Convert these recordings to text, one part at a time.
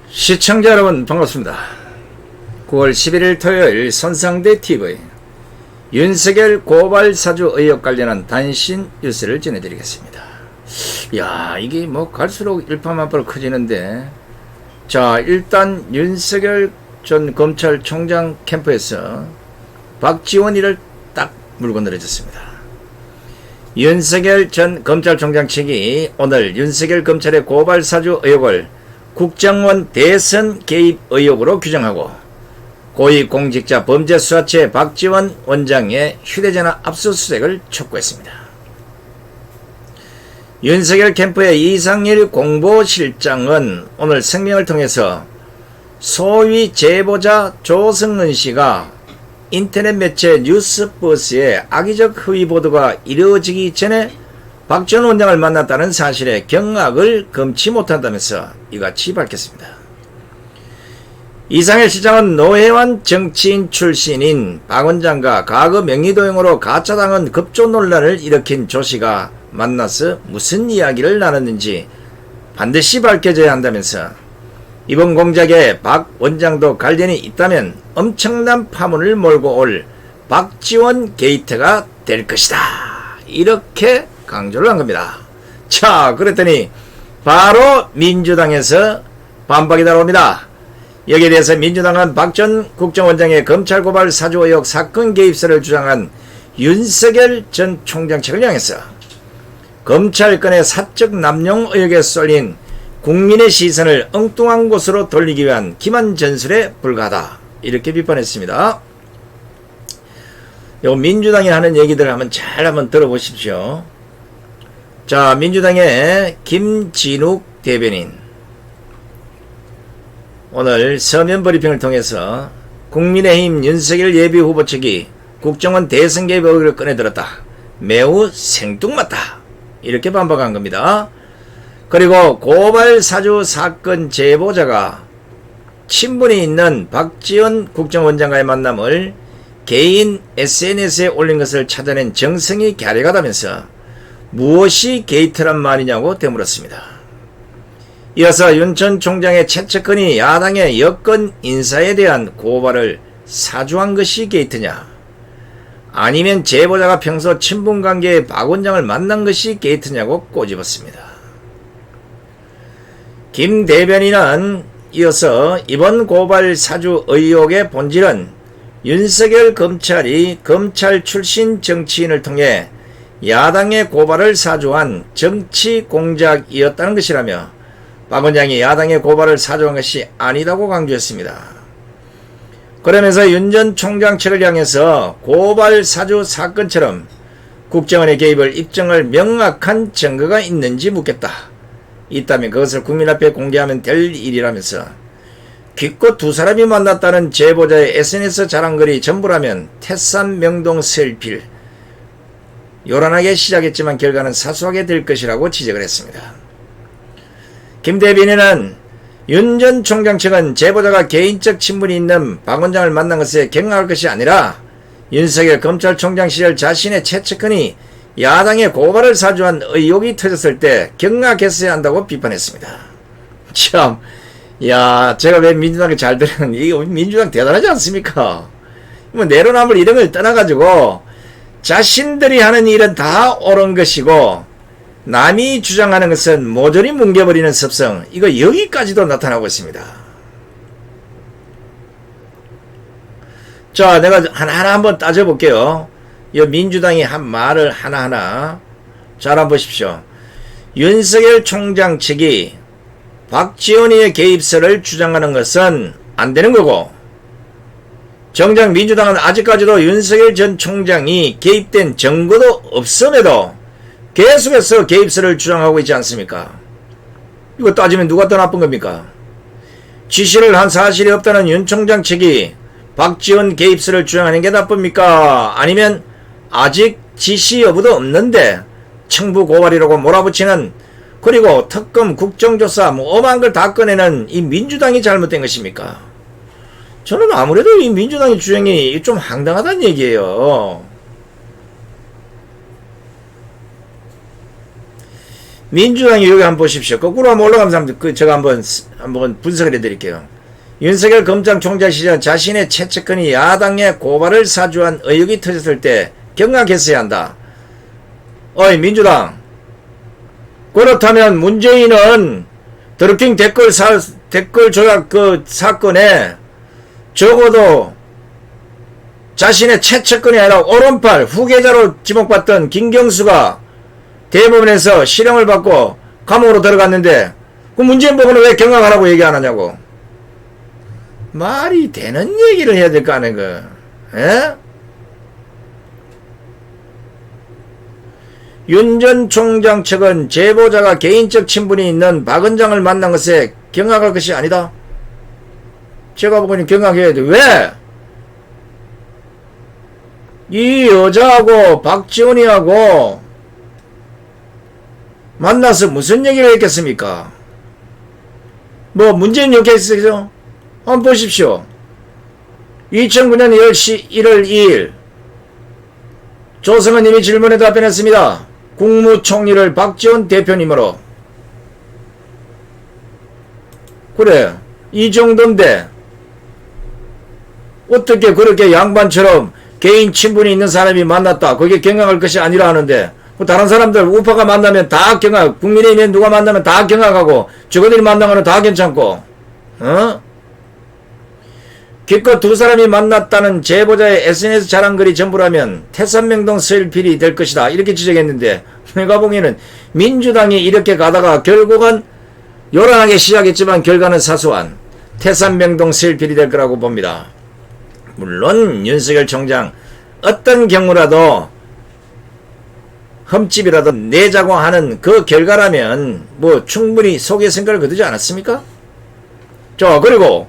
시청자 여러분 반갑습니다. 9월 11일 토요일 선상대TV 윤석열 고발 사주 의혹 관련한 단신 뉴스를 전해드리겠습니다. 야, 이게 뭐 갈수록 일파만파로 커지는데, 자, 일단 윤석열 전 검찰총장 캠프에서 박지원이를 딱 물고 늘어졌습니다. 윤석열 전 검찰총장 측이 오늘 윤석열 검찰의 고발 사주 의혹을 국정원 대선 개입 의혹으로 규정하고 고위공직자 범죄수사처 박지원 원장의 휴대전화 압수수색을 촉구했습니다. 윤석열 캠프의 이상일 공보실장은 오늘 성명을 통해서 소위 제보자 조승은 씨가 인터넷 매체 뉴스버스에 악의적 허위 보도가 이루어지기 전에 박지원 원장을 만났다는 사실에 경악을 금치 못한다면서 이같이 밝혔습니다. 이상일 시장은 노회환 정치인 출신인 박 원장과 과거 명의도용으로 가짜당한 급조 논란을 일으킨 조 씨가 만나서 무슨 이야기를 나눴는지 반드시 밝혀져야 한다면서 이번 공작에 박 원장도 관련이 있다면 엄청난 파문을 몰고 올 박지원 게이트가 될 것이다, 이렇게 강조를 한 겁니다. 자, 그랬더니 바로 민주당에서 반박이 나옵니다. 여기에 대해서 민주당은 박 전 국정원장의 검찰 고발 사주 의혹 사건 개입설을 주장한 윤석열 전 총장 측을 향해서 검찰권의 사적 남용 의혹에 쏠린 국민의 시선을 엉뚱한 곳으로 돌리기 위한 기만 전술에 불과하다, 이렇게 비판했습니다. 요 민주당이 하는 얘기들을 한번 들어보십시오. 자, 민주당의 김진욱 대변인 오늘 서면 브리핑을 통해서 국민의힘 윤석열 예비후보 측이 국정원 대선 개입 의혹을 꺼내들었다, 매우 생뚱맞다, 이렇게 반박한 겁니다. 그리고 고발 사주 사건 제보자가 친분이 있는 박지원 국정원장과의 만남을 개인 SNS에 올린 것을 찾아낸 정성이 갸륵하다면서 무엇이 게이트란 말이냐고 되물었습니다. 이어서 윤 전 총장의 최측근이 야당의 여권 인사에 대한 고발을 사주한 것이 게이트냐, 아니면 제보자가 평소 친분관계의 박 원장을 만난 것이 게이트냐고 꼬집었습니다. 김 대변인은 이어서 이번 고발 사주 의혹의 본질은 윤석열 검찰이 검찰 출신 정치인을 통해 야당의 고발을 사주한 정치 공작이었다는 것이라며 박 원장이 야당의 고발을 사주한 것이 아니다고 강조했습니다. 그러면서 윤 전 총장 측을 향해서 고발 사주 사건처럼 국정원의 개입을 입증할 명확한 증거가 있는지 묻겠다. 있다면 그것을 국민 앞에 공개하면 될 일이라면서 기껏 두 사람이 만났다는 제보자의 SNS 자랑글이 전부라면 태산 명동 설필, 요란하게 시작했지만 결과는 사소하게 될 것이라고 지적을 했습니다. 김 대변인은 윤 전 총장 측은 제보자가 개인적 친분이 있는 박 원장을 만난 것에 경악할 것이 아니라 윤석열 검찰총장 시절 자신의 최측근이 야당의 고발을 사주한 의혹이 터졌을 때 경악했어야 한다고 비판했습니다. 참, 야, 제가 왜 민주당이 잘 되는, 이거 민주당 대단하지 않습니까? 뭐 내로남불 이런 걸 떠나가지고 자신들이 하는 일은 다 옳은 것이고 남이 주장하는 것은 모조리 뭉개버리는 습성, 이거 여기까지도 나타나고 있습니다. 자, 내가 하나하나 한번 따져볼게요. 이 민주당이 한 말을 하나하나 잘 한번 보십시오. 윤석열 총장 측이 박지원이의 개입설을 주장하는 것은 안 되는 거고, 정작 민주당은 아직까지도 윤석열 전 총장이 개입된 증거도 없음에도 계속해서 개입설을 주장하고 있지 않습니까? 이거 따지면 누가 더 나쁜 겁니까? 지시를 한 사실이 없다는 윤 총장 측이 박지원 개입설을 주장하는 게 나쁩니까? 아니면 아직 지시 여부도 없는데 청부 고발이라고 몰아붙이는, 그리고 특검 국정조사 뭐 엄한 걸 다 꺼내는 이 민주당이 잘못된 것입니까? 저는 아무래도 이 민주당의 주장이 좀 황당하다는 얘기예요. 민주당이 여기 한번 보십시오. 거꾸로 한번 올라가면서 제가 한번 분석을 해드릴게요. 윤석열 검찰총장 시절 자신의 최측근이 야당의 고발을 사주한 의혹이 터졌을 때 경악했어야 한다. 어이 민주당, 그렇다면 문재인은 드루킹 댓글 조작 그 사건에 적어도 자신의 최측근이 아니라 오른팔 후계자로 지목받던 김경수가 대법원에서 실형을 받고 감옥으로 들어갔는데 그 문재인 법원은 왜 경악하라고 얘기 안 하냐고. 말이 되는 얘기를 해야 될 거 아니에요. 예? 윤 전 총장 측은 제보자가 개인적 친분이 있는 박은장을 만난 것에 경악할 것이 아니다. 제가 보기에는 경악해야 돼. 왜? 이 여자하고 박지원이하고 만나서 무슨 얘기를 했겠습니까? 뭐 문재인 욕했어요? 한번 보십시오. 2009년 1월 2일 조성은 님이 질문에 답변했습니다. 국무총리를 박지원 대표님으로. 그래, 이 정도인데 어떻게 그렇게 양반처럼 개인 친분이 있는 사람이 만났다, 그게 경악할 것이 아니라 하는데, 다른 사람들 우파가 만나면 다 경악, 국민의힘에 누가 만나면 다 경악하고 저거들이 만나면 다 괜찮고, 어? 기껏 두 사람이 만났다는 제보자의 SNS 자랑글이 전부라면 태산명동 서일필이 될 것이다, 이렇게 지적했는데, 내가 보기에는 민주당이 이렇게 가다가 결국은 요란하게 시작했지만 결과는 사소한 태산명동 서일필이 될 거라고 봅니다. 물론 윤석열 총장 어떤 경우라도 흠집이라도 내자고 하는 그 결과라면 뭐 충분히 속에 생각을 거두지 않았습니까? 자, 그리고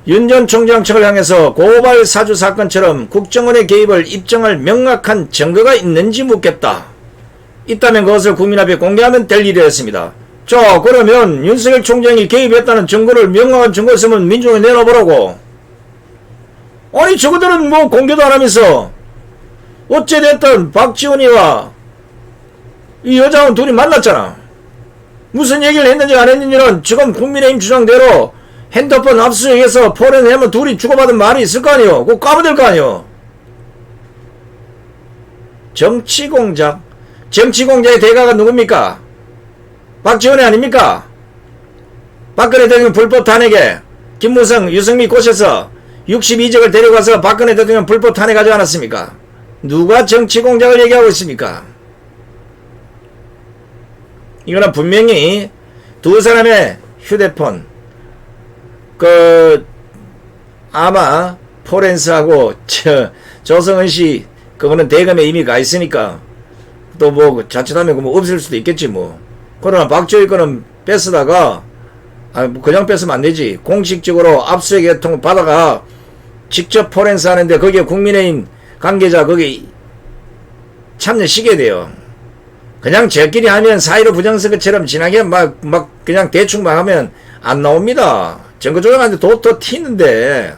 윤 전 총장 측을 향해서 고발 사주 사건처럼 국정원의 개입을 입증할 명확한 증거가 있는지 묻겠다. 있다면 그것을 국민 앞에 공개하면 될 일이었습니다. 자, 그러면 윤석열 총장이 개입했다는 증거를, 명확한 증거 있으면 민중에 내놔보라고. 아니 저거들은 뭐 공개도 안 하면서 어찌됐든 박지원이와 이 여자는 둘이 만났잖아. 무슨 얘기를 했는지 안 했는지는 지금 국민의힘 주장대로 핸드폰 압수수색해서 포렌하면 둘이 주고받은 말이 있을 거 아니요. 그거 까면 될 거 아니요. 정치공작. 정치공작의 대가가 누굽니까? 박지원이 아닙니까? 박근혜 대통령 불법 탄핵에 김무성, 유승민 꼬셔서 62적을 데려가서 박근혜 대통령 불법 탄핵하지 않았습니까? 누가 정치공작을 얘기하고 있습니까? 이거는 분명히 두 사람의 휴대폰, 아마 포렌스하고 조성은씨 그거는 대검에 이미 가 있으니까 또 뭐 자칫하면 뭐 없을 수도 있겠지 뭐. 그러나 박지원 거는 뺏으다가 그냥 뺏으면 안 되지. 공식적으로 압수수색 요청 받아가 직접 포렌스 하는데 거기에 국민의힘 관계자 거기 참여시켜야 돼요. 그냥 저끼리 하면 사이로 부정선거처럼 지나게 막 그냥 대충 막 하면 안 나옵니다. 선거 조작하는데 더 튀는데.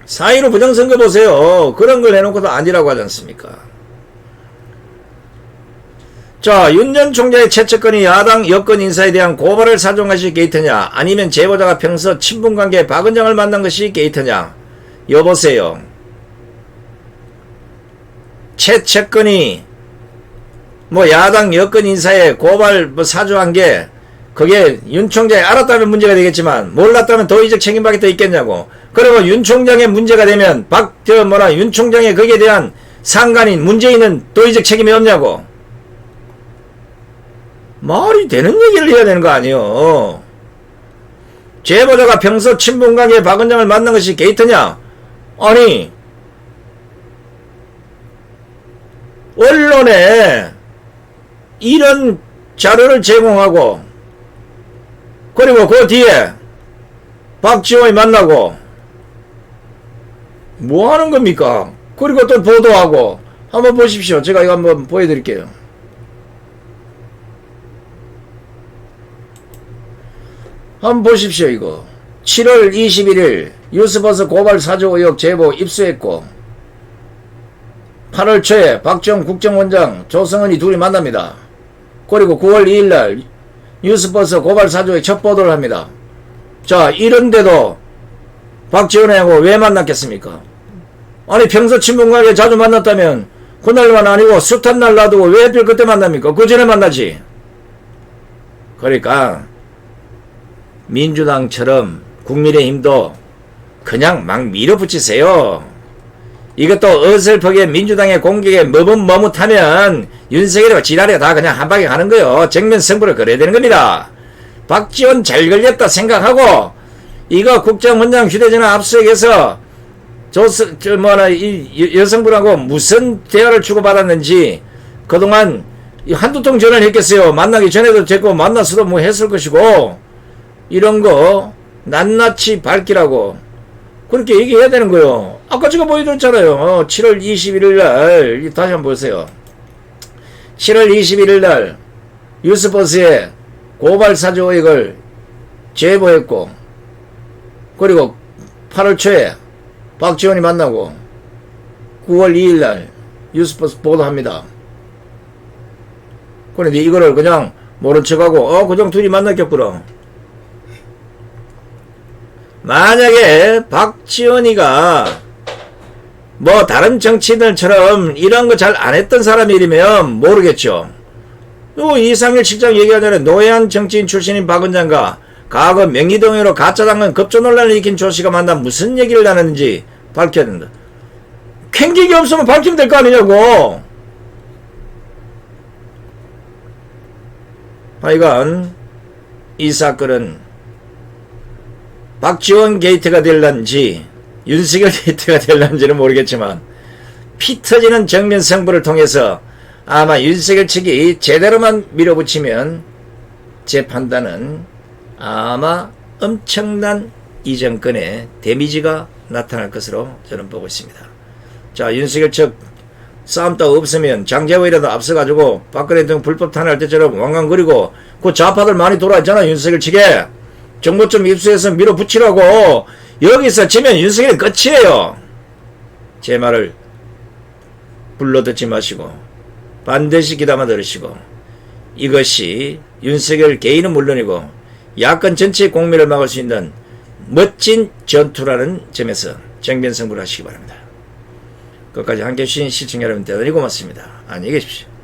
사이로 부정선거 보세요. 그런 걸 해놓고도 아니라고 하지 않습니까? 자, 윤 전 총장의 최측근이 야당 여권 인사에 대한 고발을 사주한 것이 게이트냐, 아니면 제보자가 평소 친분관계 박은장을 만난 것이 게이트냐. 여보세요. 최측근이 뭐 야당 여권 인사에 고발 뭐 사주한 게 그게 윤 총장이 알았다면 문제가 되겠지만 몰랐다면 도의적 책임밖에 더 있겠냐고. 그리고 윤 총장의 문제가 되면 윤 총장의 거기에 대한 상관인 문재인은 도의적 책임이 없냐고. 말이 되는 얘기를 해야 되는 거 아니요. 제보자가 평소 친분관계 박은장을 만난 것이 게이트냐? 아니 언론에 이런 자료를 제공하고 그리고 그 뒤에 박지원이 만나고 뭐 하는 겁니까? 그리고 또 보도하고. 한번 보십시오. 제가 이거 한번 보여드릴게요. 한번 보십시오. 이거 7월 21일 유스버스 고발 사주 의혹 제보 입수했고 8월 초에 박지원 국정원장 조성은이 둘이 만납니다. 그리고 9월 2일날 뉴스버스 고발 사주의 첫 보도를 합니다. 자, 이런데도 박지원하고 왜 만났겠습니까? 아니 평소 친분관계 자주 만났다면 그날만 아니고 숱한 날 놔두고 왜 하필 그때 만납니까? 그 전에 만나지. 그러니까 민주당처럼 국민의힘도 그냥 막 밀어붙이세요. 이것도 어설프게 민주당의 공격에 머뭇머뭇하면 윤석열이와 지랄이가 다 그냥 한 방에 가는 거요. 정면 승부를 걸어야 되는 겁니다. 박지원 잘 걸렸다 생각하고 이거 국정원장 휴대전화 압수수색해서 이 여성분하고 무슨 대화를 주고받았는지 그동안 한두 통 전화를 했겠어요. 만나기 전에도 됐고 만나서도 뭐 했을 것이고 이런 거 낱낱이 밝히라고 그렇게 얘기해야 되는 거예요. 아까 제가 보여드렸잖아요. 7월 21일 날 다시 한번 보세요. 7월 21일 날 뉴스버스에 고발 사주 의혹을 제보했고 그리고 8월 초에 박지원이 만나고 9월 2일 날 뉴스버스 보도합니다. 그런데 이거를 그냥 모른 척하고 그냥 둘이 만났겠구나. 만약에 박지원이가 뭐 다른 정치인들처럼 이런 거 잘 안 했던 사람이라면 모르겠죠. 또 이상일 실장 얘기하자면 노회한 정치인 출신인 박 원장과 과거 명의동의로 가짜당은 급조 논란을 일으킨 조 씨가 만나 무슨 얘기를 나눴는지 밝혀야 된다. 캥기기 없으면 밝히면 될 거 아니냐고. 하여간 이 사건은 박지원 게이트가 될런지 윤석열 게이트가 될런지는 모르겠지만 피 터지는 정면 승부를 통해서 아마 윤석열 측이 제대로만 밀어붙이면 제 판단은 아마 엄청난 이 정권의 데미지가 나타날 것으로 저는 보고 있습니다. 자, 윤석열 측 싸움 따위 없으면 장제호이라도 앞서가지고 박근혜 대통령 불법 탄핵할 때처럼 왕왕거리고 그 좌파들 많이 돌아있잖아. 윤석열 측에 정보 좀 입수해서 밀어붙이라고. 여기서 지면 윤석열이 끝이에요. 제 말을 불러듣지 마시고 반드시 귀담아 들으시고 이것이 윤석열 개인은 물론이고 야권 전체의 공멸을 막을 수 있는 멋진 전투라는 점에서 정면승부를 하시기 바랍니다. 끝까지 함께해 주신 시청자 여러분 대단히 고맙습니다. 안녕히 계십시오.